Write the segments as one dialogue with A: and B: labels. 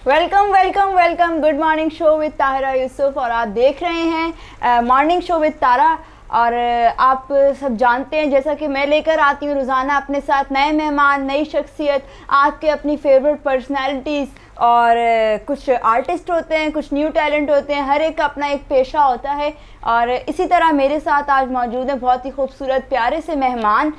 A: Welcome welcome welcome, good morning show with ताहरा यूसुफ। और आप देख रहे हैं मॉर्निंग शो विद तारा। और आप सब जानते हैं, जैसा कि मैं लेकर आती हूँ रोज़ाना अपने साथ नए मेहमान, नई शख्सियत, आपके अपनी फेवरेट पर्सनैलिटीज़। और कुछ आर्टिस्ट होते हैं, कुछ न्यू टैलेंट होते हैं, हर एक का अपना एक पेशा होता है। और इसी तरह मेरे साथ आज मौजूद हैं बहुत ही खूबसूरत प्यारे से मेहमान।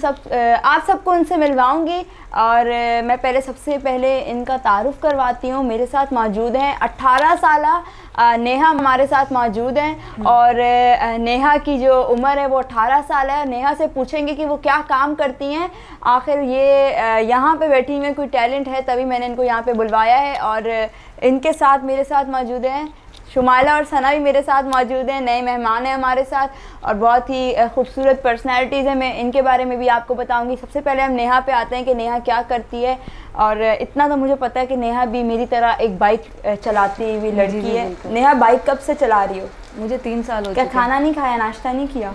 A: आप सबको उनसे मिलवाऊंगी। और मैं सबसे पहले इनका तारुफ करवाती हूँ। मेरे साथ मौजूद हैं 18 साला नेहा हमारे साथ मौजूद हैं। और नेहा की जो उम्र है वो 18 साल है। नेहा से पूछेंगे कि वो क्या काम करती हैं, आखिर ये यहाँ पे बैठी में कोई टैलेंट है, तभी मैंने इनको यहाँ पे बुलवाया है। और इनके साथ मेरे साथ मौजूद हैं शुमाइला और सना भी मेरे साथ मौजूद हैं, नए मेहमान हैं हमारे साथ और बहुत ही खूबसूरत पर्सनैलिटीज़ हैं। मैं इनके बारे में भी आपको बताऊंगी। सबसे पहले हम नेहा पे आते हैं कि नेहा क्या करती है। और इतना तो मुझे पता है कि नेहा भी मेरी तरह एक बाइक चलाती हुई लड़की है। नेहा, बाइक कब से चला रही हो?
B: मुझे 3 साल हो
A: क्या खाना नहीं खाया, नाश्ता नहीं किया?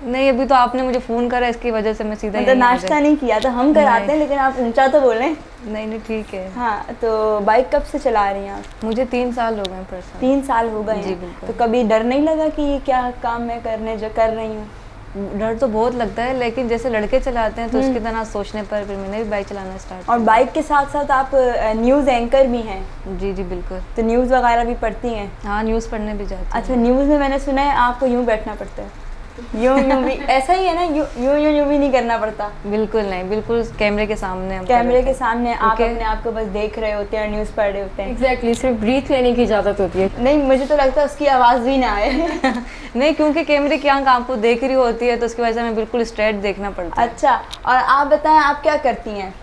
B: नहीं, अभी तो आपने मुझे फ़ोन करा, इसकी वजह से मैं सीधा
A: मतलब नाश्ता नहीं किया तो हम कराते हैं, लेकिन आप ऊंचा तो बोलें।
B: नहीं ठीक है।
A: हाँ, तो बाइक कब से चला रही हैं आप?
B: मुझे 3 साल हो गए।
A: 3 साल हो गए?
B: जी बिल्कुल।
A: तो कभी डर नहीं लगा कि ये क्या काम मैं कर रही हूँ?
B: डर तो बहुत लगता है, लेकिन जैसे लड़के चलाते हैं तो उसकी तरह सोचने पर फिर मैंने भी बाइक चलाना स्टार्ट।
A: और बाइक के साथ साथ आप न्यूज़ एंकर भी हैं?
B: जी बिल्कुल।
A: तो न्यूज़ वगैरह भी पढ़ती हैं?
B: हाँ, न्यूज़ पढ़ने भी जाती हूँ।
A: अच्छा, न्यूज़ में मैंने सुना है आपको यूँ बैठना पड़ता है, यूँ भी ऐसा ही है ना? यूँ भी नहीं करना पड़ता?
B: बिल्कुल नहीं, बिल्कुल कैमरे के सामने
A: आप अपने आप को बस देख रहे होते हैं, न्यूज़ पढ़ रहे होते हैं।
C: एग्जैक्टली, सिर्फ ब्रीथ लेने की इजाज़त होती है।
A: नहीं, मुझे तो लगता है उसकी आवाज़ भी ना आए।
B: नहीं, क्योंकि कैमरे की आंख आपको देख रही होती है तो उसकी वजह से हमें बिल्कुल स्ट्रेट देखना पड़ता है।
A: अच्छा, और आप बताएं आप क्या करती हैं?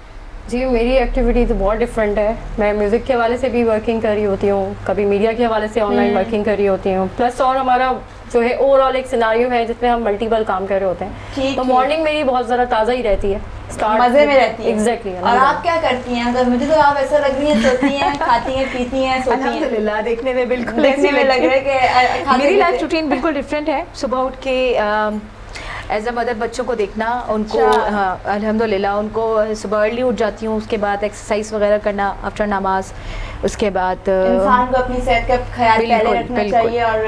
C: जी, मेरी एक्टिविटी तो बहुत डिफरेंट है। मैं म्यूज़िक के हवाले से भी वर्किंग कर रही होती हूँ, कभी मीडिया के हवाले से ऑनलाइन वर्किंग कर रही होती हूँ, प्लस और हमारा जो है ओवरऑल एक सिनारियो है जिसमें हम मल्टीपल काम कर रहे होते हैं। तो मॉर्निंग मेरी बहुत ज़्यादा ताज़ा ही रहती है,
A: मज़े में रहती है।
C: एग्जैक्टली।
A: और आप क्या करती हैं? अगर मुझे तो आप ऐसा लग रही है, सोती हैं, खाती हैं, पीती हैं, सोती हैं।
D: अल्हम्दुलिल्लाह, देखने में बिल्कुल
A: देखने में लग रहा है कि
D: मेरी लाइफ रूटीन बिल्कुल डिफरेंट है। सुबह उठ के एज अ मदर बच्चों को देखना, उनको हाँ अल्हम्दुलिल्लाह उनको सुबह अर्ली उठ जाती हूँ। उसके बाद एक्सरसाइज वगैरह करना आफ्टर नमाज। उसके बाद
A: इंसान को अपनी सेहत का ख्याल पहले रखना चाहिए और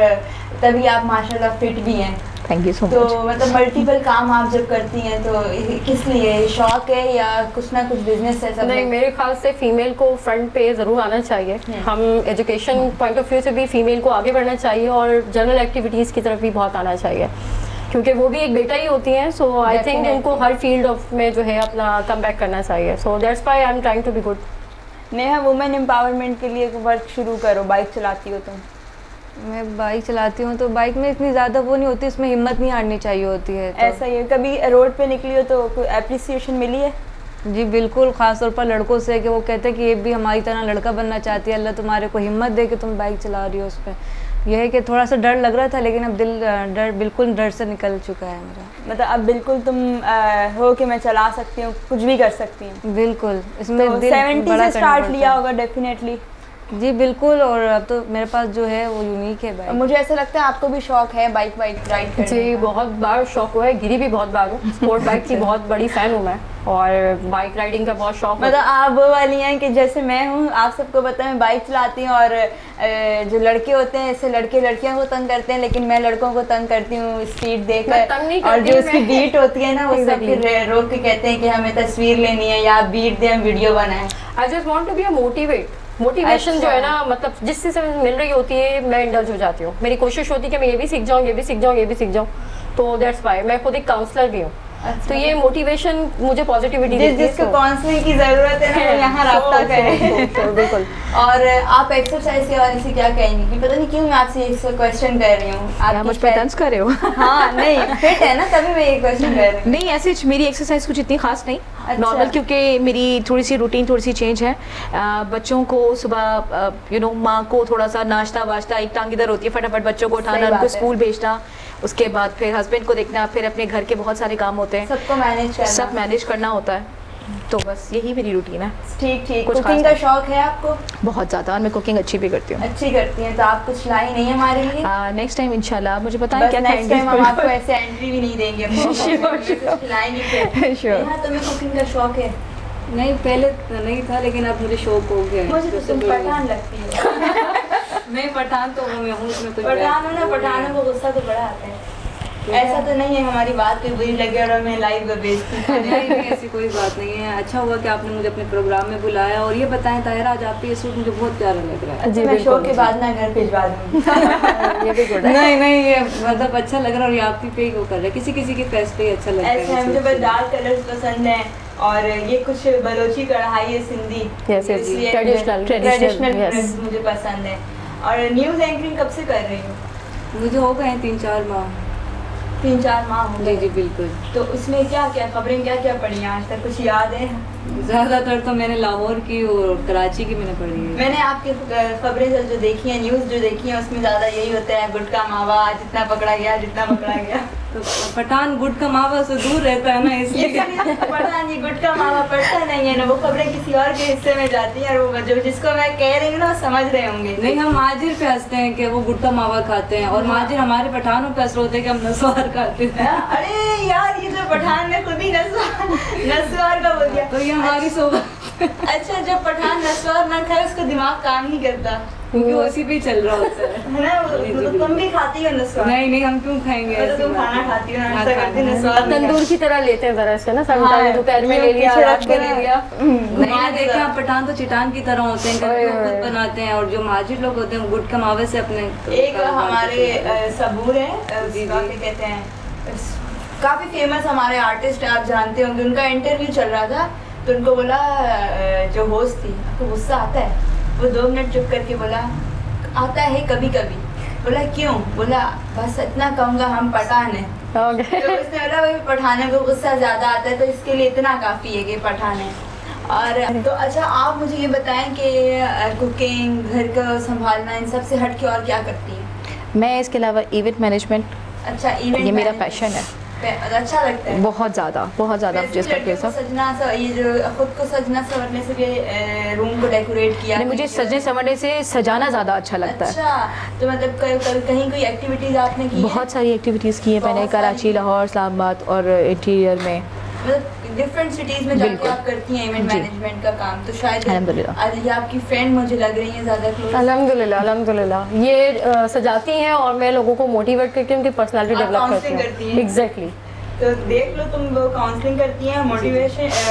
A: तभी आप माशाल्लाह फिट भी हैं।
D: Thank you so much.
A: तो मतलब मल्टीपल काम आप जब करती हैं तो किस लिए, शौक है या कुछ ना कुछ बिजनेस है? सब
C: नहीं, मेरे ख्याल से फीमेल को फ्रंट पे ज़रूर आना चाहिए। हम एजुकेशन पॉइंट ऑफ व्यू से भी फीमेल को आगे बढ़ना चाहिए और जनरल एक्टिविटीज़ की तरफ भी बहुत आना चाहिए, क्योंकि वो भी एक बेटा ही होती हैं। सो आई थिंक उनको हर फील्ड ऑफ में जो है अपना कम बैक करना चाहिए। So that's why I am trying to be good.
A: Neha, women empowerment के लिए वर्क शुरू करो। बाइक चलाती हो तुम?
B: मैं बाइक चलाती हूँ तो बाइक में इतनी ज़्यादा वो नहीं होती, इसमें हिम्मत नहीं हारनी चाहिए होती है। तो
A: ऐसा ही है, कभी रोड पे निकली हो तो कोई एप्रिसिएशन मिली है?
B: जी बिल्कुल, ख़ास तौर पर लड़कों से कि वो कहते हैं कि ये भी हमारी तरह लड़का बनना चाहती है, अल्लाह तुम्हारे को हिम्मत दे कि तुम बाइक चला रही हो। उस पर यह है कि थोड़ा सा डर लग रहा था, लेकिन अब बिल्कुल डर से निकल चुका है मेरा।
A: मतलब अब बिल्कुल तुम हो कि मैं चला सकती हूँ, कुछ भी कर सकती हूँ?
B: बिल्कुल। इसमें
A: तो 70 से स्टार्ट लिया होगा डेफिनेटली?
B: जी बिल्कुल। और अब तो मेरे पास जो है वो यूनिक है बाइक।
A: मुझे ऐसा लगता है आपको भी शौक है बाइक राइड करने?
C: जी, बहुत बार शौक हुआ है, गिरी भी बहुत बार हूँ। स्पोर्ट बाइक की बहुत बड़ी फ़ैन हूँ मैं, और बाइक राइडिंग का बहुत शौक।
A: मतलब आप वो वाली हैं कि जैसे मैं हूँ, आप सबको पता है मैं बाइक चलाती हूँ और जो लड़के होते हैं ऐसे लड़के लड़कियों को तंग करते हैं, लेकिन मैं लड़कों को तंग करती हूँ स्पीड देखकर। और जो उसकी बीट होती है ना, वो सब फिर रोक के कहते हैं कि हमें तस्वीर लेनी है या बीट दे, हम वीडियो बनाएं।
C: I just want to be a motivation जो है ना, मतलब जिस चीज़ से मिल रही होती है मैं इंडल्ज हो जाती हूँ। मेरी कोशिश होती है कि मैं ये भी सीख जाऊँ, ये भी सीख जाऊँ, ये भी सीख जाऊँ। तो दैट्स व्हाई मैं खुद एक काउंसलर भी हूँ। तो ये मोटिवेशन मुझे पॉजिटिविटी देती है।
A: जिसको काउंसलिंग की जरूरत है ना, वो यहाँ राब्ता करें।
C: बिल्कुल।
A: और आप एक्सरसाइज के बारे में क्या कहेंगी? कि पता नहीं क्यों मैं आपसे एक क्वेश्चन कर रही हूँ।
D: आप मुझ पे तंज कर रहे हो?
A: हाँ, नहीं फिट है ना, तभी मैं ये क्वेश्चन कर रही हूँ।
D: नहीं, ऐसे मेरी एक्सरसाइज कुछ इतनी खास नहीं, नॉर्मल, क्योंकि मेरी थोड़ी सी रूटीन थोड़ी सी चेंज है। बच्चों को सुबह माँ को थोड़ा सा नाश्ता वाश्ता, एक टांग इधर होती है, फटाफट बच्चों को उठाना, उनको स्कूल भेजना, उसके बाद फिर हस्बैंड को देखना, फिर अपने घर के बहुत सारे काम होते हैं,
A: सबको सब
D: मैनेज करना होता है। तो बस यही मेरी रूटीन है।
A: ठीक। कुकिंग का शौक है आपको?
D: बहुत ज़्यादा, और मैं कुकिंग अच्छी भी करती हूँ।
A: अच्छी करती हैं, तो आप कुछ लाई नहीं है हमारे लिए?
D: नेक्स्ट टाइम इंशाल्लाह मुझे बताएं क्या
A: नेक्स्ट टाइम हम आपको ऐसे एंट्री भी नहीं देंगे।
D: श्योर।
A: तुम्हें कुकिंग का शौक है?
B: नहीं पहले नहीं था, लेकिन अब मुझे शौक हो गया है।
A: मुझे तो तुम पठान लगती है।
B: मैं पठान तो हूँ, मैं हूँ उसमें कुछ
A: पठान हो ना, पठानों को गुस्सा तो बड़ा आता है। ऐसा तो नहीं है हमारी बात कोई बुरी लगे और हमें लाइव बेइज्जती
B: नहीं नहीं, ऐसी कोई बात नहीं है। अच्छा हुआ कि आपने मुझे अपने प्रोग्राम में बुलाया। और ये बताएं ताहिरा, आज आपका ये सूट मुझे बहुत प्यारा लग रहा है।
C: जी
A: मैं शो
C: बिल्कुल
A: के बाद ना घर भिजवा दूँगी।
C: ये भी गुड है।
B: नहीं नहीं, ये मतलब अच्छा लग रहा है। और ये आप पे ही वो कर रहा है, किसी किसी के फेस पे ही अच्छा लगता
A: ऐसे है,
B: है।
A: मुझे बस डार्क कलर्स पसंद है। और ये कुछ बलोची कढ़ाई है सिंधी,
C: Yes, yes,
A: इसलिए
C: traditional,
A: ट्रेडिशनल
C: yes.
A: मुझे पसंद है। और न्यूज़ एंकरिंग कब से कर रही हूँ?
B: मुझे हो गए हैं 3-4 माह।
A: 3-4 माह हो
B: जी
A: गए।
B: जी बिल्कुल।
A: तो उसमें क्या क्या खबरें क्या क्या पढ़ी हैं आज तक, कुछ याद है?
B: ज़्यादातर तो मैंने लाहौर की और कराची की मैंने पढ़ी है।
A: मैंने आपकी खबरें जो देखी हैं, न्यूज़ जो देखी है, उसमें ज़्यादा यही होता है गुटका मावा जितना पकड़ा गया जितना पकड़ा गया।
B: तो पठान गुट का मावा से दूर रहता है ना,
A: ये
B: इसलिए
A: पता नहीं गुटका मावा पड़ता नहीं है ना, वो खबरें किसी और के हिस्से में जाती हैं और वो जो जिसको मैं कह रही हूँ ना वो समझ रहे होंगे।
B: नहीं, हम माजिर पे हंसते हैं कि वो गुटका मावा खाते हैं, और माजिर हमारे पठानों पे हंस होते हैं कि हम नसवार खाते हैं।
A: अरे यार, ये जो पठान ने खुद ही नस्वार का बोल दिया।
B: तो ये हमारी सोबत,
A: अच्छा, जब पठान नस्वार ना खाए उसको दिमाग काम नहीं करता
B: क्योंकि वो उसी पे ही चल रहा होता है।
A: है ना? तो तुम भी खाती हो नस्वार?
B: नहीं नहीं, हम क्यों खाएंगे
A: तो
B: ऐसी
A: तुम
B: बात
A: खाना
B: है।
A: खाती हो,
B: हाँ,
A: नाश्ता करती हो,
B: खाना।
A: नस्वार नहीं
C: तंदूर की तरह लेते हैं जरा से ना,
A: हाँ,
C: समटाइम दोपहर में ले लिया,
A: पीछे
C: रात
A: रख
C: में
A: के
C: ले
A: ना।
C: लिया।
B: नहीं देखे आप, पठान तो चिटान की तरह होते हैं, करके वो
C: ओए,
B: खुद बनाते हैं। और जो माजिर लोग होते हैं वो गुटका मावे से अपने
A: एक हमारे सबूर है,
B: जी,
A: क्या
B: जी।
A: कहते हैं, काफी फेमस हमारे आर्टिस्ट आप जानते होंगे, उनका इंटरव्यू चल रहा था। तो उनको बोला, जो होस्ट थी, आपको गुस्सा आता है? वो 2 मिनट चुप करके बोला, आता है कभी कभी। बोला क्यों? बोला बस इतना कहूँगा, हम पठान हैं।
C: Okay.
A: तो उसने बोला भाई पठानों को गुस्सा ज़्यादा आता है, तो इसके लिए इतना काफ़ी है कि पठान है। और तो अच्छा, आप मुझे ये बताएं कि कुकिंग, घर को संभालना, इन सब से हट के और क्या करती हैं?
D: मैं इसके अलावा इवेंट मैनेजमेंट,
A: अच्छा, इवेंट
D: ये मेरा
A: मैनेजमेंट।
D: पैशन है।
A: अच्छा लगता है
D: बहुत ज़्यादा
A: वैसे
D: जिसका
A: लड़कियों
D: क्रेज़
A: को
D: है।
A: सजना ये जो खुद को सजना संवरने से भी रूम को डेकोरेट किया।
D: नहीं, मुझे सजने संवरने से सजाना ज़्यादा अच्छा लगता है।
A: अच्छा, तो मतलब कहीं कोई एक्टिविटीज आपने की है?
D: बहुत सारी एक्टिविटीज़ की है मैंने,
A: बहुत सारी।
D: कराची, लाहौर, इस्लामाबाद और इंटीरियर में।
A: मतलब डिफरेंट सिटीज में जाके
D: बिल्कुल।
A: आप करती हैं इवेंट
D: जी।
A: मैनेजमेंट का काम, तो शायद
D: अल्हम्दुलिल्लाह।
A: आज ये आपकी फ्रेंड मुझे लग रही है ज़्यादा क्लोज।
C: अल्हम्दुलिल्लाह अल्हम्दुलिल्लाह, ये सजाती हैं और मैं लोगों को मोटिवेट करके उनकी पर्सनालिटी
A: आप
C: डेवलप करती
A: counseling करती
C: हूँ।
A: हैं?
C: एग्जैक्टली।
A: तो देख लो, तुम वो काउंसलिंग करती हैं,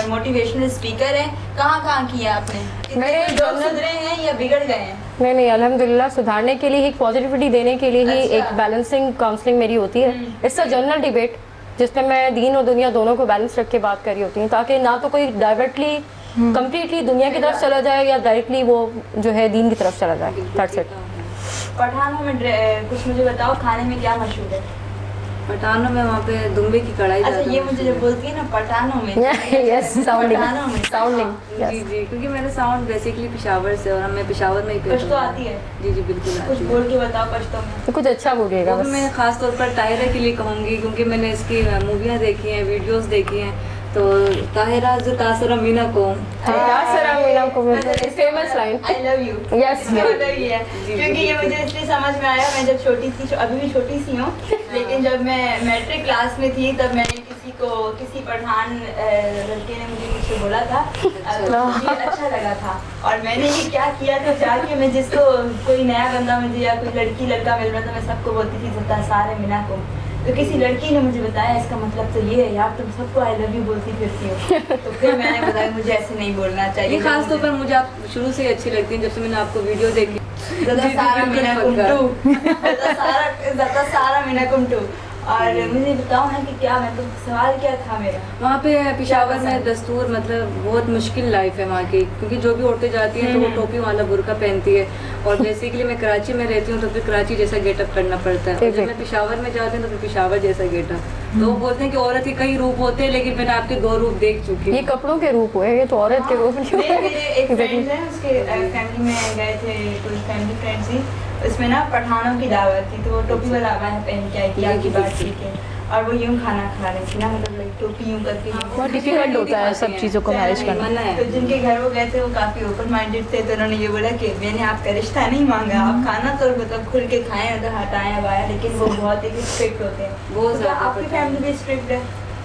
A: मोटिवेशनल स्पीकर हैं। कहाँ किया आपने?
C: मैंने
A: कितने लोग सुधरे हैं या बिगड़ गए हैं?
C: नहीं नहीं, अल्हम्दुलिल्लाह, सुधारने के लिए, एक पॉजिटिविटी देने के लिए ही
A: अच्छा।
C: एक बैलेंसिंग काउंसलिंग मेरी होती है। इट्स अ जनरल डिबेट जिसमें मैं दीन और दुनिया दोनों को बैलेंस रख के बात कर रही होती हूँ, ताकि ना तो कोई डायरेक्टली कम्प्लीटली दुनिया की तरफ चला जाए या डायरेक्टली वो जो है दीन की तरफ चला जाए। That's it.
A: पठानों में कुछ मुझे बताओ, खाने में क्या मशहूर है?
B: पठानों में वहाँ पे दुम्बे की कढ़ाई
A: अच्छा,
B: ज़्यादा
A: ये मुझे
B: मशहूर
A: जब
B: है।
A: बोलती है ना पठानों में,
C: यस, साउंडिंग
A: पठानों में
C: साउंडिंग।
B: जी जी, क्योंकि मेरा साउंड बेसिकली पेशावर से, और मैं पेशावर में ही
A: कुछ
B: पेश
A: तो
B: हूँ।
A: आती है?
B: जी जी बिल्कुल
A: कुछ
B: आती है।
A: बोल के बताओ पश्तो में।
C: कुछ अच्छा बोलिएगा
B: वो भी
C: बस।
B: मैं खास तौर पर ताहिरा के लिए कहूँगी, क्योंकि मैंने इसकी मूवियाँ देखी हैं, वीडियोस देखी हैं। तो ताहिरा जो तासरा मीना को
C: famous line.
A: I love you।
C: Yes,
A: इसका
C: yes।
A: मतलब ये है, क्योंकि ये मुझे इसलिए समझ में आया, मैं जब छोटी थी, अभी भी छोटी सी हूँ, लेकिन जब मैं मैट्रिक क्लास में थी तब मैंने किसी पठान लड़के ने मुझे कुछ बोला था, मुझे अच्छा लगा था। और मैंने ये क्या किया था, जाके मैं जिसको कोई नया बंदा मुझे या कोई लड़की लड़का मिल रहा था, मैं सबको बोलती थी जता सारे मीना को। तो किसी लड़की ने मुझे बताया इसका मतलब तो ये है यार, तुम सबको आई लव यू बोलती फिरती हो। तो फिर मैंने बताया मुझे ऐसे नहीं बोलना चाहिए।
B: ये खास तौर पर मुझे आप शुरू से ही अच्छी लगती हैं, जब से मैंने आपको वीडियो देखी।
A: ज़्यादा सारा मीना कुमटू, ज़्यादा सारा मीना कुमटू। और मुझे बताओ ना कि क्या, मतलब सवाल क्या था मेरा?
B: वहाँ पे पेशावर में दस्तूर, मतलब बहुत मुश्किल लाइफ है वहाँ की, क्योंकि जो भी औरतें जाती हैं तो वो टोपी वाला बुर्का पहनती है। और बेसिकली मैं कराची में रहती हूँ, तो फिर कराची जैसा गेटअप करना पड़ता है। और जब मैं पेशावर में जाती हूँ तो फिर पेशावर जैसा गेटअप। तो वो बोलते हैं कि औरत के कई रूप होते हैं, लेकिन मैंने आपके 2 रूप देख चुकी
C: ये
B: हूँ।
C: कपड़ों के रूप हुए, ये तो औरत के रूप नहीं
A: नहीं,
C: हुए।
A: मेरे एक फ्रेंड है, उसके फैमिली में गए थे, कोई फैमिली फ्रेंड्स ही, उसमें ना पठानों की दावत थी, तो वो टोपी वाला पहन के आई थी, आपकी बात ठीक है। और वो यूँ खाना खा रही थी ना, मतलब लाइक टोपी यूँ करके।
D: बहुत डिफिकल्ट होता है सब चीज़ों को मैनेज करना।
B: मना है।
A: तो जिनके घर वो गए थे वो काफ़ी ओपन माइंडेड थे, तो उन्होंने ये बोला कि मैंने आपका रिश्ता नहीं मांगा, आप खाना तो मतलब खुल के खाएं, उधर हटाएं आया, लेकिन वो बहुत ही स्ट्रिक्ट होते हैं।
B: बहुत
A: तो क्या
B: ज़्यादा
A: आपकी
B: पता है।
A: फैमिली भी स्ट्रिक्ट है?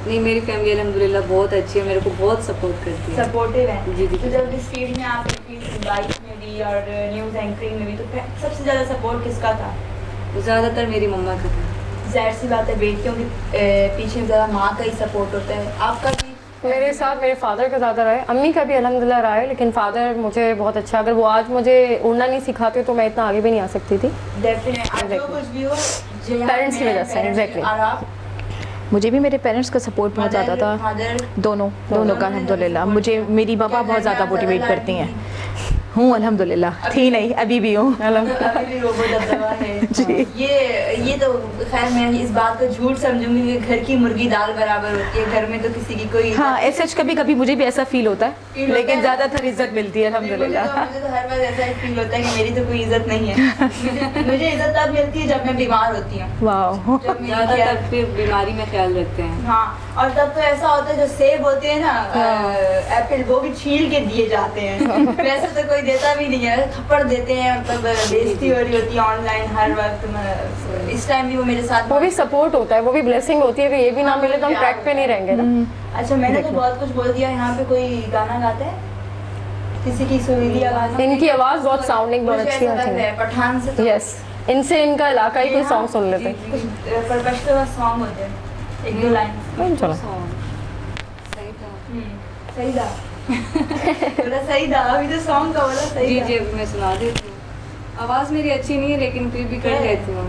B: नहीं, मेरी फैमिली अल्हम्दुलिल्लाह बहुत अच्छी है, मेरे को बहुत सपोर्ट करती है।
A: सपोर्टिव है।
B: जी, जी।
A: तो जब इस फील्ड में आप बाइक में भी और न्यूज़ एंकरिंग में भी, तो सबसे ज़्यादा सपोर्ट किसका था?
B: ज़्यादातर मेरी मम्मा का था।
A: जाहिर सी बात है, बेटियों के पीछे ज़्यादा माँ का ही सपोर्ट होता है। आपका भी?
C: मेरे साथ मेरे फादर का ज़्यादा रहा है, अम्मी का भी अल्हम्दुलिल्लाह रहा है, लेकिन फादर मुझे बहुत अच्छा, अगर वो आज मुझे उड़ना नहीं सिखाते तो मैं इतना आगे भी नहीं आ सकती थी।
A: डेफिनेटली जो कुछ भी हो
C: पेरेंट्स की वजह से, exactly।
A: और आप?
D: मुझे भी मेरे पेरेंट्स का सपोर्ट बहुत ज़्यादा था,
A: फादर?
D: दोनों का अल्हम्दुलिल्लाह। मुझे मेरी पापा बहुत ज़्यादा मोटिवेट करती हैं। हूँ अल्हम्दुलिल्लाह, थी नहीं, अभी भी हूँ।
A: अभी भी रोबो दबदबा है।
D: जी।
A: ये तो खैर मैं इस बात को झूठ समझूंगी कि घर की मुर्गी दाल बराबर होती है, घर में तो किसी की कोई
D: हाँ, ऐसा कभी कभी मुझे भी ऐसा फील होता है, लेकिन ज़्यादातर इज्जत मिलती है अल्हम्दुलिल्लाह।
A: मुझे तो हर बार ऐसा फील होता है कि मेरी तो कोई इज्जत नहीं है। मुझे इज्जत तब मिलती है जब मैं बीमार होती हूँ,
D: वाह।
A: जब मेरी
B: ज़्यादातर फिर बीमारी में ख्याल रखते हैं।
A: हाँ, और तब तो ऐसा होता है जो सेब होते हैं ना, एप्पल, वो भी छील के दिए जाते हैं। वैसे तो कोई देता भी नहीं है, थप्पड़ देते हैं, मतलब बेइज्जती हो रही होती है ऑनलाइन हर वक्त। इस टाइम भी वो मेरे साथ
C: वो भी सपोर्ट होता है, वो भी ब्लेसिंग होती है कि ये भी ना मिले तो हम ट्रैक पे नहीं रहेंगे ना।
A: अच्छा, मैंने तो बहुत कुछ बोल दिया। यहाँ पे कोई गाना गाता है, किसी की सुरीली आवाज?
C: इनकी आवाज़ बहुत साउंडिंग बहुत अच्छी
A: लग
C: होती
A: रहा है
C: है।
A: पठान से तो
C: यस, इनसे इनका इलाका ही कोई सॉन्ग सुन लेते हैं।
A: कुछ परपश्तो का सॉन्ग होते हैं, एक दो लाइन।
C: चलो
B: सही था।
A: सही था। बोला सही था, अभी तो सॉन्ग का बोला सही
B: जी
A: था।
B: जी, मैं सुना देती हूँ। आवाज़ मेरी अच्छी नहीं है लेकिन फिर भी कर लेती हूँ।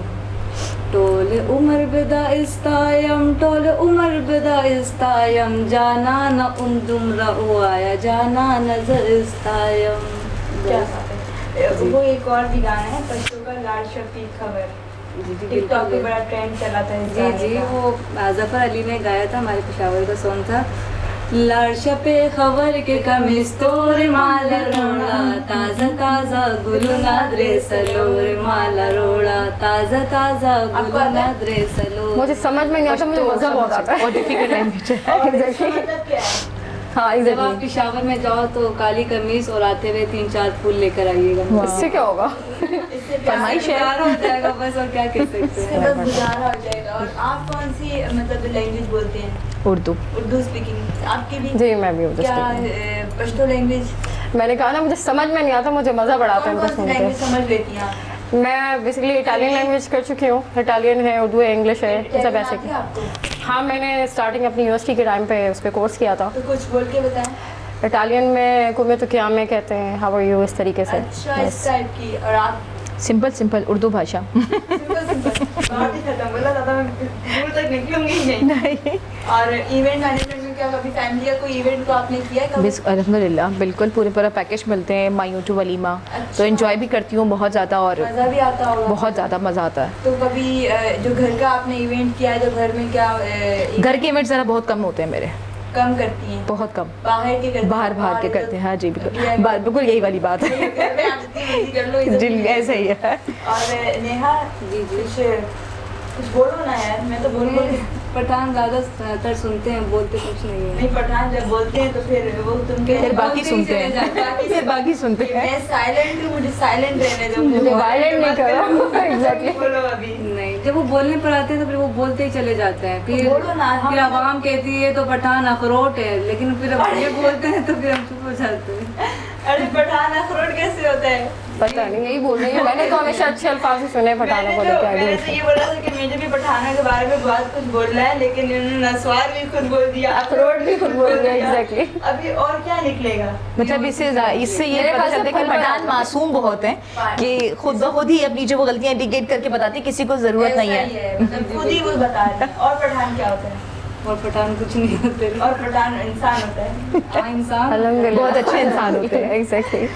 B: टोल उमर बिदा इस्तायम, टोल उमर बिदा इस्तायम, जाना न उमदुम रहुआया, जाना नजर इस्तायम।
A: क्या बात है। वो एक और भी गाना है पश्तो का, लाल शफीक खबर,
B: जी जी,
A: टिकटॉक पे
B: बिल्कुल।
A: बड़ा ट्रेंड चला था इस
B: जी
A: गाने
B: जी,
A: का।
B: वो ज़फ़र अली ने गाया था, हमारे पेशावर का सॉन्ग था। लारशा पे खबर के कमीज तोर माला रोड़ा, ताज़ा ताज़ा गुलू नादरे सलोर माला रोड़ा, ताज़ा ताज़ा गुलू नादरे सलोर।
C: मुझे समझ में नहीं आता, मुझे मजा बहुत आता है।
D: और डिफिकल्ट लैंग्वेज है।
A: और इसका मतलब क्या है?
C: हाँ
B: जब आप
C: एग्जैक्टली।
B: पेशावर में जाओ तो काली कमीज और आते हुए 3-4 फूल लेकर आइएगा।
C: इससे क्या होगा?
A: इससे
D: फरमाइश है।
B: गुजारा हो जाएगा बस, और क्या कह सकते
A: इससे
B: हैं।
A: बस गुजारा हो जाएगा। और आप कौन सी मतलब लैंग्वेज बोलते हैं?
D: उर्दू।
A: उर्दू स्पीकिंग आपकी भी?
C: जी मैं भी हूँ।
A: क्या पश्तो लैंग्वेज?
C: मैंने कहा ना मुझे समझ में नहीं आता, मुझे मज़ा बड़ा आता है
A: कौन
C: इनको
A: कौन सी
C: सुन
A: लैंग्वेज
C: के।
A: समझ लेती हैं आप?
C: मैं बेसिकली इटालियन लैंग्वेज कर चुकी हूँ, इटालियन है, उर्दू है, इंग्लिश है, सब
A: इटालियन
C: ऐसे
A: आती है आपको?
C: हाँ मैंने स्टार्टिंग अपनी यूनिवर्सिटी के टाइम पे उस पर कोर्स किया था।
A: तो कुछ बोल के बताएं।
C: इटालियन में कुमे तो क्या में कहते हैं हाउ आर यू, इस तरीके से।
A: अच्छा, इस टाइप की। और आप?
D: सिंपल उर्दू भाषा।
A: सिंपल बात ही खत्म, बोला ज़्यादा मैं दूर तक निकलूंगी ही नहीं। और इवेंट मैनेजमेंट में क्या कभी फैमिली का कोई इवेंट को आपने किया है कभी?
D: अल्हम्दुलिल्लाह बिल्कुल पूरा पैकेज मिलते हैं, माई यूट्यूब वलीमा, तो एंजॉय भी करती हूँ बहुत ज़्यादा, और
A: मज़ा भी आता होगा?
D: बहुत ज़्यादा मज़ा आता है।
A: तो कभी जो घर का आपने इवेंट किया है, जो घर में क्या
D: घर के इवेंट ज़रा बहुत कम होते हैं मेरे,
A: कम करती हैं?
D: बहुत कम।
A: बाहर के करते
D: बाहर के करते हैं। हाँ जी बिल्कुल, बिल्कुल यही वाली बात है।
A: घर में आप जितनी मर्जी कर लो, इज्जत
D: जी
A: नहीं
D: ऐसा ही है।
A: और नेहा
B: जी जी,
A: कुछ बोलो ना यार, मैं तो बोल
B: पठान ज़्यादातर सुनते हैं, बोलते कुछ नहीं है।
A: नहीं, पठान जब बोलते हैं तो फिर वो तुम कह
D: फिर बाकी
B: बोलते ही
D: सुनते
B: चले जाते
D: हैं,
A: हैं।
D: फिर बाकी सुनते हैं।
A: मैं साइलेंट हूँ, मुझे साइलेंट रहने दो,
C: मुझे violent नहीं करो।
A: एग्जैक्टली बोलो अभी।
B: नहीं, जब वो बोलने पर आते हैं तो फिर वो बोलते ही चले जाते हैं। फिर
A: बोलो ना, हम-
B: फिर आवाम कहती है तो पठान अखरोट है, लेकिन फिर अब ये बोलते हैं तो फिर हम चुप हो जाते हैं।
A: अरे पठान अखरोट कैसे होता है?
C: पता नहीं, यही बोल रही हूँ। मैंने तो हमेशा अच्छे अल्फाज ही सुने पठानों को लेकर
A: मैंने तो ये बोला था कि मुझे भी पठानों के बारे में बहुत कुछ बोलना है, लेकिन इन्होंने नस्वार भी खुद बोल दिया,
C: अखरोट भी खुद बोल दिया, exactly।
A: अभी और क्या निकलेगा?
D: मतलब इससे ये
C: मेरे
D: पता
C: ख्याल से
D: चलता है कि
C: फल
D: पठान
C: बड़ा-
D: मासूम बहुत हैं, कि खुद ब खुद ही अपनी जो वो गलतियां इंडिकेट करके बताती है, किसी को ज़रूरत नहीं
A: ऐसा ही
D: है।
A: मतलब खुद ही वो बता रहे हैं। और पठान क्या होता है?
B: और पठान कुछ नहीं होते।
A: और पठान इंसान होता है।
B: हाँ, इंसान
C: अल्हम्दुलिल्लाह
D: बहुत अच्छे इंसान होते हैं।
C: एग्जैक्टली।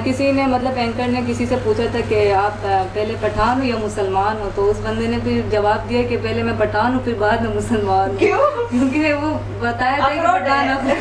B: किसी ने मतलब एंकर ने किसी से पूछा था कि आप पहले पठान हो या मुसलमान हो, तो उस बंदे ने फिर जवाब दिया कि पहले मैं पठान हूँ फिर बाद में मुसलमान हूँ।
A: क्यों?
B: क्योंकि वो बताया था कि
A: अखरोट
B: पठान
A: है।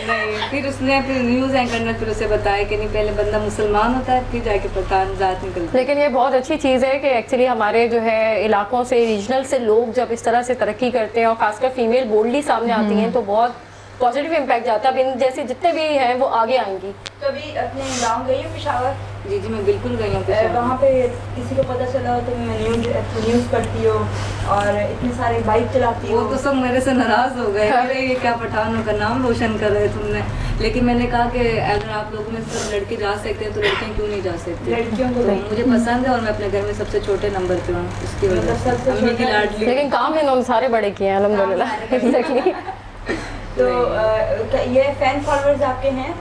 B: नहीं, फिर न्यूज़ एंकर ने फिर उसे बताया कि नहीं, पहले बंदा मुसलमान होता है फिर जाके पठान जात निकलती है।
C: लेकिन ये बहुत अच्छी चीज़ है कि एक्चुअली हमारे जो है इलाकों से, रीजनल से लोग जब इस तरह से तरक्की करते हैं और खासकर फीमेल बोल्डली सामने आती हैं तो बहुत पॉजिटिव इम्पैक्ट जाता है। अब इन जैसे जितने भी हैं वो आगे आएंगी।
A: कभी अपने गांव गई हो पेशावर?
B: जी मैं बिल्कुल गई हूँ
A: वहाँ पे किसी को पता चला हो तुम न्यूज़ पढ़ती हो और इतने सारे बाइक चलाती हो?
B: वो तो सब मेरे से नाराज हो गए कि ये क्या पठानों का नाम रोशन कर रहे तुमने। लेकिन मैंने कहा कि अगर आप लोगों में सब लड़के जा सकते हैं तो लड़कियाँ क्यों नहीं जा सकती।
A: लड़कियों को
B: तो मुझे पसंद है और मैं अपने घर में सबसे छोटे नंबर पे हूँ, इसकी वजह से
A: सबसे
B: अम्मी की
A: छोटा।
B: लाडली।
C: लेकिन काम इन्होंने सारे बड़े किए हैं अल्हम्दुलिल्लाह। एग्जैक्टली।
A: तो क्या ये फैन फॉलोअर्स आपके हैं?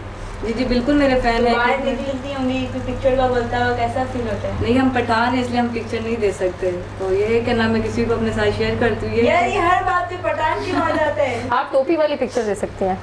B: जी बिल्कुल मेरे फैन है।
A: बाहर निकलती होंगी कोई पिक्चर का बोलता हो, कैसा फील होता है?
B: नहीं हम पठान है इसलिए हम पिक्चर नहीं दे सकते, तो ये है कि ना मैं किसी को अपने साथ शेयर करती हूँ।
A: यार ये हर बात पे पठान क्यों आ जाता है?
C: आप टोपी वाली पिक्चर दे सकती हैं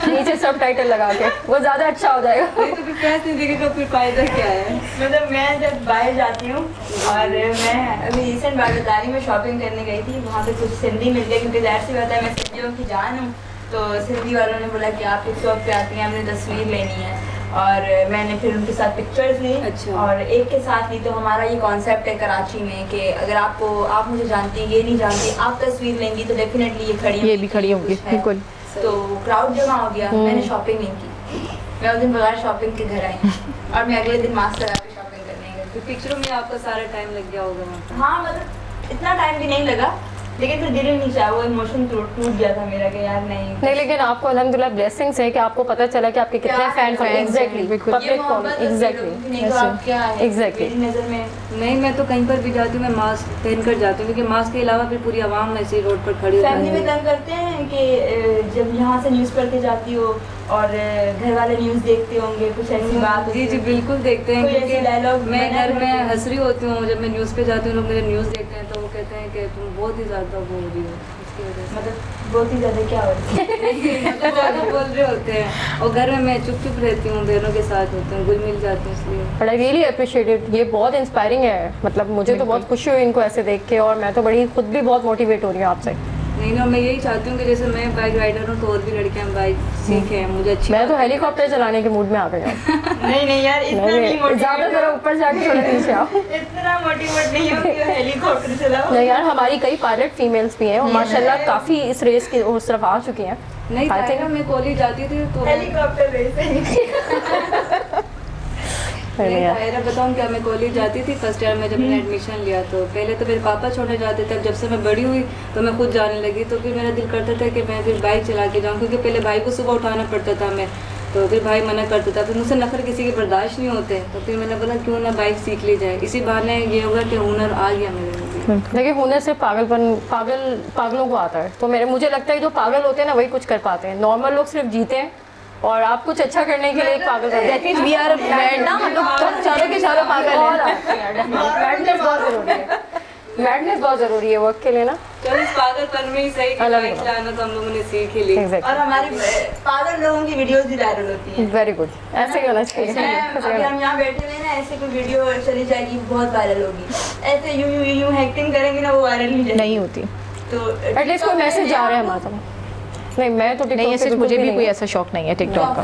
C: नीचे सब टाइटल लगा के, वो ज़्यादा अच्छा हो जाएगा।
B: नहीं तो फिर फैस नहीं देखेगा फिर फायदा क्या है।
A: मतलब मैं जब बाहर जाती हूँ और मैं अभी रिसेंट बात बता रही, मैं शॉपिंग करने गई थी, वहाँ पे कुछ सिंधी मिल गए क्योंकि जाहिर सी बात है मैं सिंधियों की जान हूँ। तो सिंधी वालों ने बोला कि आप इस शॉप पे आती हैं, हमने तस्वीर लेनी है और मैंने फिर उनके साथ पिक्चर्स ली।
B: अच्छा।
A: और एक के साथ ली। तो हमारा ये कॉन्सेप्ट है कराची में कि अगर आप मुझे जानती हैं, ये नहीं जानती, आप तस्वीर लेंगी तो डेफिनेटली ये खड़ी
D: ये भी खड़ी होंगी, बिल्कुल।
A: तो क्राउड जमा हो गया, मैंने शॉपिंग नहीं की। मैं उस दिन बगैर शॉपिंग के घर आई और मैं अगले दिन मास्क लगा के शॉपिंग करने गई।
B: फिर पिक्चरों में आपका सारा टाइम लग गया होगा वहाँ पे।
A: हाँ मतलब इतना टाइम भी नहीं लगा, लेकिन फिर दिल ही नहीं चाहा, वो इमोशन टूट गया था मेरा कि यार नहीं।
C: लेकिन आपको अल्हम्दुलिल्लाह ब्लेसिंग्स है कि आपको पता चला कि आपके कितने फैन हैं। एग्जैक्टली, पब्लिक कौन, एग्जैक्टली एग्जैक्टली।
A: नजर में
B: नहीं मैं तो कहीं पर भी जाती हूँ मैं मास्क पहन कर जाती हूँ, क्योंकि मास्क के अलावा फिर पूरी आवाम ऐसी रोड पर खड़ी हो
A: फैमिली
B: जाती
A: में
B: है।
A: तंग करते हैं कि जब यहाँ से न्यूज़ पढ़ के जाती हो और घर वाले न्यूज़ देखते होंगे, कुछ ऐसी बात?
B: जी बिल्कुल देखते हैं,
A: कोई
B: क्योंकि
A: ऐसे डायलॉग
B: मैं
A: बना
B: घर में
A: करके?
B: हंस रही होती हूँ, जब मैं न्यूज़ पे जाती हूँ लोग मेरे न्यूज़ देखते हैं तो वो कहते हैं कि तुम बहुत ही ज़्यादा वो हो रही हो, इसकी वजह से।
A: मतलब बहुत ही ज़्यादा क्या हो रही है?
B: मतलब ज़्यादा बोल रहे होते हैं और घर में मैं चुप रहती हूँ, बहनों के साथ होती हूँ, घुल मिल जाती हूँ, इसलिए।
C: But I really appreciate it, ये बहुत इंस्पायरिंग है। मतलब मुझे तो बहुत खुशी हुई इनको ऐसे देख के और मैं तो बड़ी खुद भी बहुत मोटिवेट हो रही हूँ आपसे।
B: नहीं ना मैं यही चाहती हूँ कि जैसे मैं बाइक राइडर हूँ तो और भी लड़कियाँ बाइक सीखें, मुझे अच्छी।
C: मैं तो हेलीकॉप्टर चलाने के मूड में आ गई हूँ।
A: नहीं यार इतना नहीं मोटिवेट,
C: ज़्यादा ज़रा ऊपर जाके थोड़ा नीचे आओ।
A: इतना मोटिवेट नहीं हो कि हेलीकॉप्टर चलाओ।
C: नहीं यार, हमारी कई पायलट फीमेल्स भी हैं और माशाल्लाह काफ़ी इस रेस की उस तरफ आ चुकी हैं।
B: नहीं
C: I think-
B: तायरा, मैं कॉलेज जाती थी तो
A: हेलीकॉप्टर वैसे
C: नहीं यार।
B: तायरा बताऊँ क्या, मैं कॉलेज जाती थी फर्स्ट ईयर में जब मैंने एडमिशन लिया तो पहले तो मेरे पापा छोड़ने जाते थे, अब जब से मैं बड़ी हुई तो मैं खुद जाने लगी, तो फिर मेरा दिल करता था कि मैं फिर बाइक चला के जाऊँ, क्योंकि पहले भाई को सुबह उठाना पड़ता था मैं, तो फिर भाई मना करता था, फिर मुझसे नखर किसी के बर्दाश्त नहीं होते, तो फिर मैंने बोला क्यों ना बाइक सीख ली जाए, इसी बहाने ये होगा कि हुनर आ गया मेरे में।
C: देखिए हुनर सिर्फ पागलों को आता है, तो मुझे लगता है जो पागल होते हैं ना वही कुछ कर पाते हैं, नॉर्मल लोग सिर्फ जीते हैं और आप कुछ अच्छा करने के लिए एक पागल करते हैं।
D: That means we are mad ना, हम लोग तो चारों के चारों पागल हैं।
C: मैडनेस बहुत ज़रूरी है, मैडनेस बहुत ज़रूरी है वर्क के लिए ना।
B: चलो इस पागलपन में ही सही कि
C: अलग
B: बाइक चलाना तो हम लोगों ने सीख ही ली।
C: एग्जैक्टली,
A: और हमारी पागल लोगों की वीडियोस भी वायरल होती हैं।
C: वेरी गुड, ऐसे ही होना चाहिए।
A: अभी हम यहाँ बैठे हुए ना, ऐसे कोई वीडियो चली जाएगी बहुत वायरल होगी, ऐसे यूं एक्टिंग करेंगे ना वो वायरल नहीं जाएगी।
D: नहीं होती।
A: तो
C: एटलीस्ट कोई मैसेज आ रहा है हमारे तक। नहीं मैं तो
D: नहीं, ऐसे मुझे भी कोई ऐसा शौक नहीं है टिकटॉक का।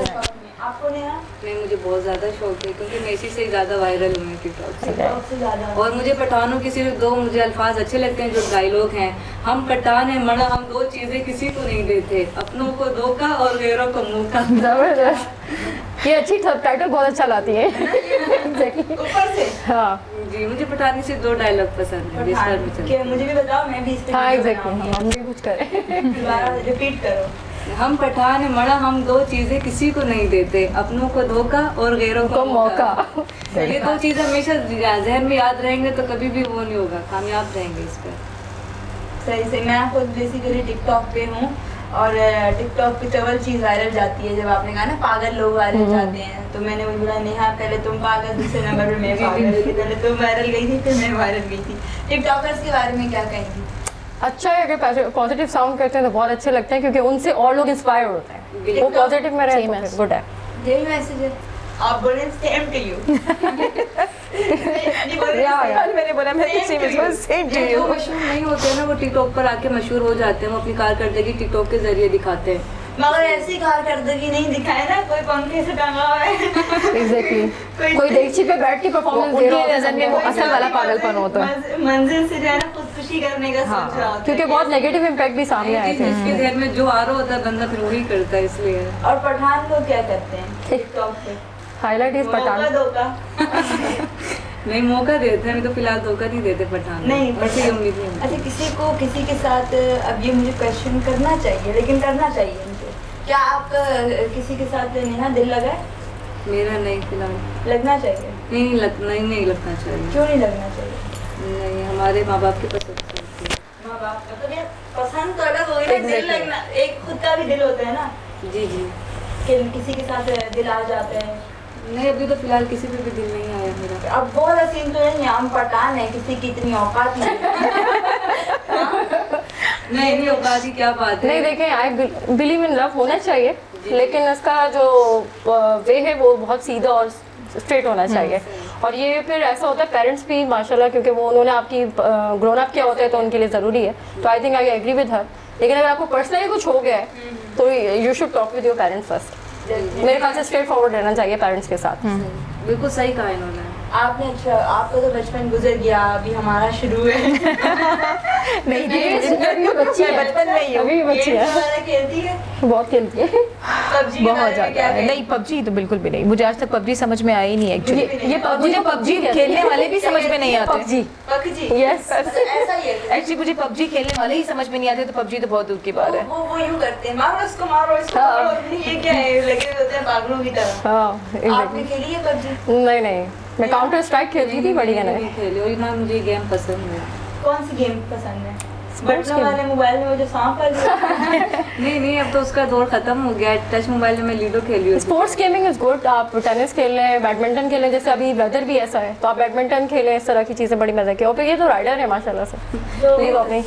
A: आपको नेहा
B: नहीं मुझे बहुत ज़्यादा शौक है, क्योंकि मैं इसी से ज़्यादा वायरल हुई हूँ टिकटॉक से।
A: टिकटॉक से ज्यादा
B: और मुझे पठानों के सिर्फ दो मुझे अल्फाज अच्छे लगते हैं, जो डायलॉग हैं, हम पठान हैं मड़ा हम दो चीज़ें किसी को नहीं देते, अपनों को धोखा और गैरों को मौका।
C: जबरदस्त, ये अच्छी टाइटल बहुत अच्छा लाती है। एग्जैक्टली,
A: ऊपर से
C: हाँ
B: जी मुझे पठानी से दो डायलॉग पसंद है, जिस पर भी चलते
A: कि मुझे भी बताओ, मैं भी इस पे
C: हाँ
A: वीडियो
C: एग्जैक्टली,
A: बनाऊंगी।
C: हम भी कुछ करें।
A: दोबारा रिपीट करो।
B: हैं। हम पठान हैं मड़ा हम दो चीज़ें किसी को नहीं देते, अपनों को धोखा और गैरों को मौका। ये दो चीज़ें हमेशा जहन में याद रहेंगे तो कभी भी वो नहीं होगा, कामयाब रहेंगे इस पर।
A: सही से मैं खुद बेसिकली टिकटॉक पे हूँ और टिकटॉक पे तो चीज़ वायरल जाती है, जब आपने कहा ना पागल लोग वायरल जाते हैं, तो मैंने वही बोला नेहा पहले तुम पागल, दूसरे नंबर पे मैं पागल, पहले तुम वायरल गई थी फिर मैं वायरल गई थी। टिकटॉकर्स के बारे में क्या कहेंगी?
C: अच्छा है अगर पॉजिटिव साउंड करते हैं तो बहुत अच्छे लगते हैं, क्योंकि उनसे और लोग इंस्पायर होते हैं। वो पॉजिटिव में रहे तो गुड है।
A: यही मैसेज है, आप बोले सेम टू यू।
D: मैंने बोला मैं सेम टू
B: जो मशहूर नहीं होते हैं ना वो टिकटॉक पर आके मशहूर हो जाते हैं, वो अपनी कारकर्दगी टिकटॉक के जरिए दिखाते हैं।
A: मगर ऐसी कारकर्दगी नहीं दिखाए ना, कोई पंखे से टंगा हुआ है।
C: एग्जैक्टली, कोई देगची पे बैठ के परफॉर्मेंस दे रहा
D: उनकी
C: होता है।
D: नज़र में वो असल वाला पागलपन होता है।
A: मंजिल से जो है ना खुदकुशी खुशी करने का सोच रहा होता
C: क्योंकि
A: है।
C: बहुत नेगेटिव इम्पैक्ट भी सामने आए थे
B: इसके घर में जो आ रहा होता है बंदा फिर वही करता है, इसलिए
A: और पठान लोग क्या करते हैं टिकटॉक पे?
C: हाईलाइट इज
A: मौका
C: पठान।
A: धोखा।
B: नहीं मौका देते हैं, अभी तो फिलहाल धोखा नहीं देते पठान।
A: नहीं
B: वैसे ही उम्मीद नहीं होती।
A: अच्छा, किसी को किसी के साथ अब ये मुझे क्वेश्चन करना चाहिए, लेकिन करना चाहिए मुझे, क्या आपका किसी के साथ नेहा दिल लगा है?
B: मेरा नहीं फिलहाल।
A: लगना चाहिए।
B: नहीं लगना चाहिए।
A: क्यों नहीं लगना चाहिए?
B: नहीं, हमारे माँ बाप की पसंद से होती है।
A: माँ बाप का तो यार पसंद तो अलग होगी ना, दिल
C: Exactly.
A: लगना एक खुद का भी दिल होता है ना,
B: जी जी।
A: कि किसी के साथ दिल आ जाते हैं।
B: नहीं, अभी तो फिलहाल किसी पे भी दिल नहीं आया मेरा।
A: अब वो वाला सीन तो नहीं, हम पठान है, किसी की इतनी औकात नहीं।
B: नहीं औकात की क्या बात है।
C: नहीं देखें, आई बिलीव इन लव होना चाहिए, लेकिन इसका जो वे है वो बहुत सीधा और स्ट्रेट होना चाहिए। और ये फिर ऐसा होता है, पेरेंट्स भी माशाल्लाह, क्योंकि वो उन्होंने आपकी ग्रोन अप किया होता है तो उनके लिए ज़रूरी है। तो I think I agree with her. लेकिन अगर आपको पर्सनली कुछ हो गया है तो you should talk with your parents first. मेरे ख्याल से स्ट्रेट फॉरवर्ड रहना चाहिए पेरेंट्स के साथ।
B: बिल्कुल सही कहा इन्होंने।
A: आपने अच्छा, आपका तो बचपन गुजर गया, अभी हमारा शुरू है।
D: नहीं
C: बच्ची है,
D: बचपन में ही हूँ।
C: अभी भी बच्ची
A: गेम्स
C: है,
A: वगैरह खेलती है?
C: बहुत खेलती है।
A: PUBG
D: बहुत ज्यादा। नहीं पबजी तो बिल्कुल भी नहीं, मुझे आज तक पबजी समझ में आई नहीं एक्चुअली।
C: ये
D: मुझे पबजी खेलने वाले भी समझ में नहीं आते।
C: PUBG
A: PUBG
C: Yes.
A: ऐसा ही है।
D: एक्चुअली मुझे पबजी खेलने वाले ही समझ में नहीं आते, तो पबजी तो बहुत दूर की बात है।
A: वो यूं करते हैं, मारो इसको मारो इसको
C: हाँ।
A: मारो, ये क्या है, लगे होते हैं पागलों की तरह।
C: हाँ
A: आपने
C: exactly.
A: खेली है PUBG?
C: नहीं, मैं काउंटर स्ट्राइक खेलती थी, बढ़िया
B: नहीं
C: नहीं।
B: खेली, और ना मुझे गेम पसंद है।
A: कौन सी गेम पसंद है?
C: Sports
A: बटनों
C: game.
A: वाले मोबाइल में वो जो सांप वाले?
B: नहीं अब तो उसका दौर खत्म हो गया है। टच मोबाइल में मैं लूडो खेली हूँ।
C: Sports gaming is good. आप टेनिस खेल लें, बैडमिंटन खेलें, जैसे अभी वेदर भी ऐसा है तो आप बैडमिंटन खेलें, इस तरह की चीज़ें बड़ी मज़े की। और फिर ये तो राइडर है माशाल्लाह से,
A: तो
C: कोई बात नहीं।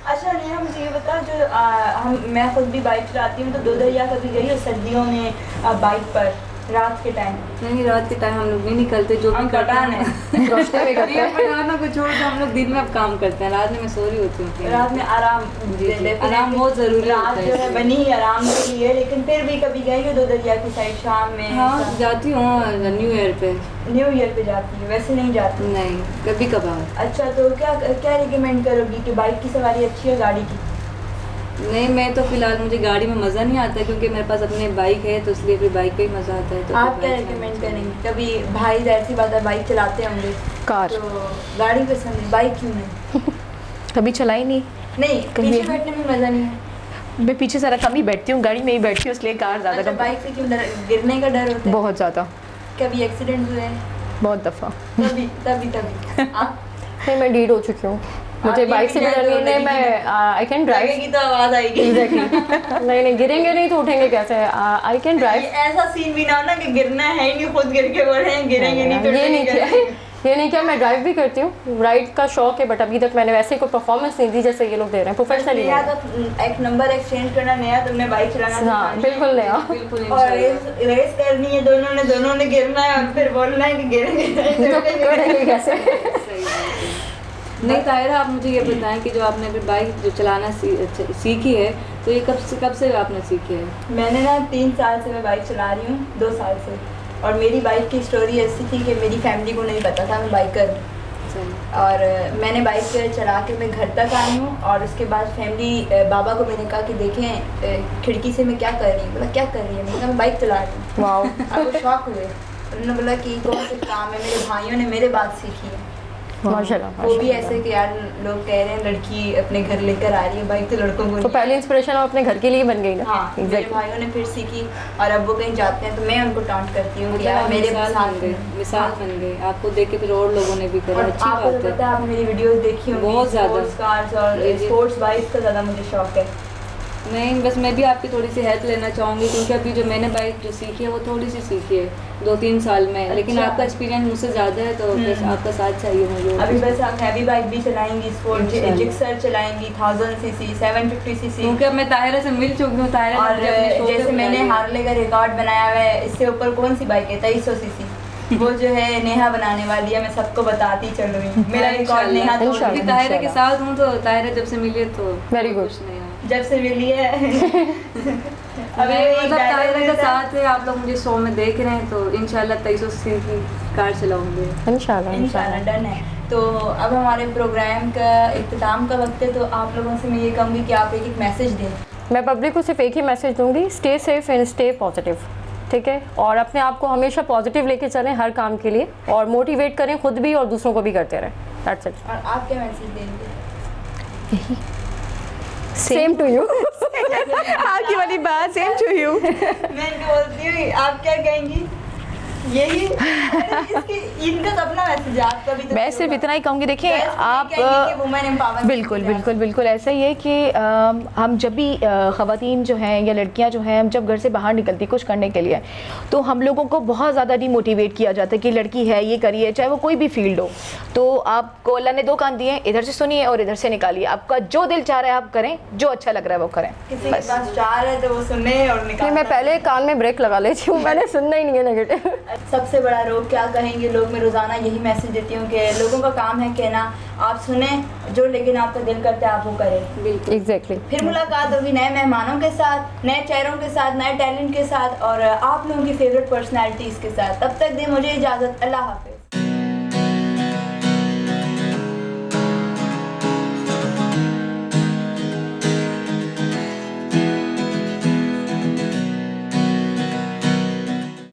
A: अच्छा नेहा, मुझे ये बता, जो मैं खुद भी बाइक चलाती हूँ, तो दो दरिया कभी गई हो सर्दियों में बाइक पर रात के टाइम?
B: नहीं, रात के टाइम हम लोग नहीं निकलते, जो
A: हम
B: भी करते
A: पठान
B: हैं
A: है।
C: रोशनी भी करते हैं।
B: पठानों को छोड़ के हम लोग दिन में अब काम करते हैं, रात में मैं सो रही होती हूँ।
A: रात में आराम,
B: जी,
A: definitely
B: आराम बहुत ज़रूरी
A: रात
B: होता है
A: जो है
B: इसलिए।
A: बनी ही आराम के लिए, लेकिन फिर भी कभी गई हो दो दरिया की साइड शाम में?
B: हाँ जाती हूँ न्यू ईयर पे।
A: न्यू ईयर पे जाती है, वैसे नहीं जाती?
B: नहीं, कभी कभार।
A: अच्छा, तो क्या क्या रिकमेंड करोगी कि बाइक की सवारी अच्छी है गाड़ी की?
B: नहीं, मैं तो फिलहाल मुझे गाड़ी में मज़ा नहीं आता, क्योंकि मेरे पास अपने बाइक है, तो इसलिए फिर बाइक पे ही मज़ा आता है। तो
A: आप
B: फिर
A: क्या
B: बाइक
A: रिकमेंड
B: चलाना
A: करेंगे? कभी भाई जाहिर सी बात है बाइक चलाते होंगे,
D: कार
A: तो गाड़ी पसंद है, बाइक क्यों नहीं?
D: कभी चलाई नहीं।
A: नहीं,
D: कभी-
A: पीछे बैठने में मजा नहीं है।
D: मैं पीछे सारा कम ही बैठती हूँ, गाड़ी में ही बैठती हूँ, इसलिए कार ज़्यादा
A: अच्छा,
D: कम।
A: बाइक से क्यों डर, गिरने का डर होता है?
D: बहुत ज़्यादा,
A: कभी एक्सीडेंट हुए हैं?
D: बहुत दफ़ा।
A: तभी तभी तभी आप
C: नहीं, मैं डीड हो चुकी हूँ, मुझे
A: ये
C: बाइक से
A: भी
C: भी डर
A: डर
C: नहीं। नहीं,
A: लगेगी।
C: मैं आई कैन ड्राइव।
A: लगेगी तो आवाज आएगी।
C: एग्जैक्टली। नहीं, गिरेंगे नहीं तो उठेंगे कैसे? आई कैन
A: ये
C: ड्राइव।
A: ऐसा सीन भी ना हो ना कि गिरना है ही नहीं, खुद गिर के बोल रहे हैं गिरेंगे नहीं तो
C: ये नहीं
A: उठेंगे
C: किया,
A: कैसे?
C: ये नहीं किया। मैं ड्राइव भी करती हूँ, राइड का शौक है, बट अभी तक मैंने वैसे कोई परफॉर्मेंस नहीं दी जैसे ये लोग दे रहे हैं प्रोफेशनली।
A: नया तो एक नंबर एक्सचेंज करना, नया तुमने बाइक चलाना
C: हाँ
A: सिखानी है।
C: बिल्कुल नया।
B: बिल्कुल
A: और
B: इंशाल्लाह।
A: रेस करनी है, दोनों ने गिरना है और फिर बोलना है कि गिरेंगे नहीं तो उठेंगे।
C: करेंगे कैसे?
B: सही बात है। नहीं ताहिरा, आप मुझे ये बताएं कि जो आपने अभी बाइक जो चलाना सीखी है, तो ये कब से आपने सीखी है?
A: मैंने ना 3 साल से मैं बाइक चला रही हूँ, 2 साल से। और मेरी बाइक की स्टोरी ऐसी थी कि मेरी फैमिली को नहीं पता था मैं बाइकर हूँ, और मैंने बाइक चला के मैं घर तक आई हूँ। और उसके बाद फैमिली बाबा को मैंने कहा कि देखें खिड़की से मैं क्या कर रही हूँ। बोला क्या कर रही है? मैंने कहा मैं बाइक चला रही हूँ।
C: वाओ।
A: अब वो शौक हुए, उन्होंने बोला कि कौन सा काम है, मेरे भाइयों ने मेरे बात सीखी है।
C: माशाल्लाह।
A: वो भी ऐसे कि यार लोग कह रहे हैं लड़की अपने घर लेकर आ रही है बाइक, तो लड़कों को
C: तो
A: नहीं।
C: पहली इंस्पिरेशन अपने घर के लिए बन गई ना।
A: हाँ, मेरे
C: एग्जैक्टली।
A: भाइयों ने फिर सीखी, और अब वो कहीं जाते हैं तो मैं उनको टांट करती हूँ कि
B: मतलब
A: यार
B: आप
A: मेरे
B: मिसाल
A: साथ
B: बन गए, मिसाल
A: हाँ।
B: बन गए। आपको देख के फिर और लोगों ने भी करा,
A: और
B: अच्छी
A: आपको तो
B: बात
A: पता
B: है।
A: है, आपने मेरी वीडियोस देखी होंगी,
B: बहुत ज़्यादा।
A: स्पोर्ट्स कार्स और
B: जी, जी।
A: स्पोर्ट्स बाइक का ज़्यादा मुझे शौक है।
B: नहीं, बस मैं भी आपकी थोड़ी सी हेल्प लेना चाहूँगी, क्योंकि अभी जो मैंने बाइक जो सीखी है वो थोड़ी सी सीखी है 2-3 साल में, लेकिन
A: अच्छा।
B: आपका एक्सपीरियंस मुझसे ज़्यादा है, तो बस आपका साथ चाहिए मुझे।
A: अभी बस आप हैवी बाइक भी चलाएंगी, स्पोर्ट
B: इंशाल्लाह।
A: जिक्सर चलाएंगी 1000 सीसी 750 सीसी।
B: क्योंकि अब मैं ताहिरा से मिल चुकी हूँ। ताहिरा ने
A: और
B: मुझे अपने शो पे
A: जैसे
B: बुला
A: मैंने
B: लिया।
A: हार्ले का रिकॉर्ड बनाया हुआ है, इससे ऊपर कौन सी बाइक है 2300 सीसी, वो जो है नेहा बनाने वाली है। मैं सबको बताती चल रही हूँ, मेरा रिकॉर्ड नेहा तोड़
C: इंशाल्लाह।
A: दी।
B: अभी ताहिरा के साथ हूँ, तो ताहिरा जब से मिली है तो
C: Very good.
B: कुछ नहीं है।
A: जब से मिली है अभी
B: मैं
A: एक
B: मतलब
A: dialogue
B: ताहिरा के
A: देता है।
B: साथ है, आप लोग मुझे शो में देख रहे हैं, तो इंशाल्लाह 2300 सीसी की कार चलाऊंगी।
C: इंशाल्लाह
A: इंशाल्लाह डन है। तो अब हमारे प्रोग्राम का इख्तिताम का वक्त है, तो आप लोगों से मैं ये कहूँगी कि आप एक मैसेज दें।
C: मैं पब्लिक को सिर्फ एक ही मैसेज दूंगी, stay safe and stay positive, ठीक है। और अपने आप को हमेशा पॉजिटिव लेके चलें हर काम के लिए, और मोटिवेट करें खुद भी और दूसरों को भी करते रहें। That's it.
A: और आप क्या मैसेज देंगे?
C: Same to you.
D: आपकी वाली बात सेम टू यू।
A: मैं इनको बोलती हूँ, आप क्या कहेंगी? यही इनका तो अपना मैसेज है, आपका भी तो
D: मैं सिर्फ इतना ही कहूँगी, देखिए आप बिल्कुल बिल्कुल बिल्कुल ऐसा ही है कि हम जब भी ख़वातीन जो हैं या लड़कियां जो हैं, हम जब घर से बाहर निकलती कुछ करने के लिए, तो हम लोगों को बहुत ज़्यादा डिमोटिवेट किया जाता है कि लड़की है ये करिए, चाहे वो कोई भी फील्ड हो। तो आपको अल्लाह ने 2 कान दिए, इधर से सुनिए और इधर से निकालिए। आपका जो दिल चाह रहा है आप करें, जो अच्छा लग रहा है वो करें।
A: किसी के पास चार है तो वो सुने और निकाल।
C: मैं पहले कान में ब्रेक लगा लेती हूँ, मैंने सुनना ही नहीं है नेगेटिव।
A: सबसे बड़ा रोग क्या कहेंगे लोग? मैं रोज़ाना यही मैसेज देती हूँ कि लोगों का काम है कहना, आप सुने जो, लेकिन आपका दिल करता है आप वो करें।
C: एग्जैक्टली।
A: फिर मुलाकात होगी नए मेहमानों के साथ, नए चेहरों के साथ, नए टैलेंट के साथ, और आप लोगों की फेवरेट पर्सनैलिटीज़ के साथ। तब तक दें मुझे इजाज़त। अल्लाह हाफ़िज़।